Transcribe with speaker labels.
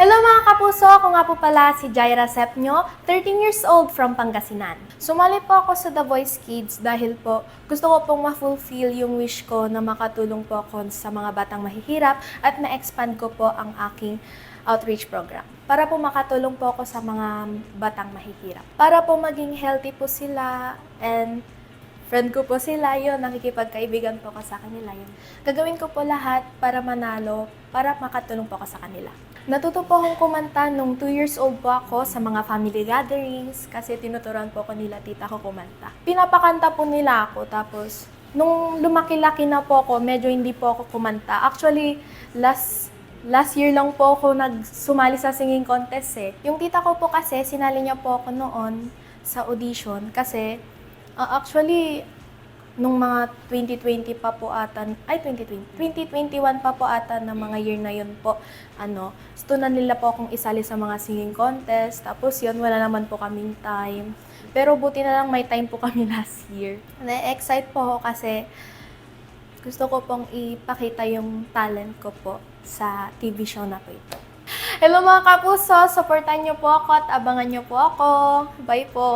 Speaker 1: Hello mga kapuso! Ako nga po pala si Jaira Sepnyo, 13 years old from Pangasinan. Sumali po ako sa The Voice Kids dahil po gusto ko pong ma-fulfill yung wish ko na makatulong po ako sa mga batang mahihirap at ma-expand ko po ang aking outreach program. Para po makatulong po ako sa mga batang mahihirap. Para po maging healthy po sila and friend ko po sila, yun, nakikipagkaibigan po ako sa kanila yun. Gagawin ko po lahat para manalo, para makatulong po ako sa kanila. Natuto po akong kumanta nung 2 years old po ako sa mga family gatherings kasi tinuturuan po ako nila tita ko kumanta. Pinapakanta po nila ako tapos nung lumaki-laki na po ako, medyo hindi po ako kumanta. Actually, last year lang po ako nagsumali sa singing contest eh. Yung tita ko po kasi, sinali niya po ako noon sa audition kasi actually, nung mga 2020 pa po ata, 2021 pa po ata na mga year na yun po, stunan nila po akong isali sa mga singing contest. Tapos yun, wala naman po kaming time. Pero buti na lang may time po kami last year. Na-excite po ako kasi gusto ko pong ipakita yung talent ko po sa TV show na po ito. Hello mga kapuso! Supportan niyo po ako at abangan niyo po ako. Bye po!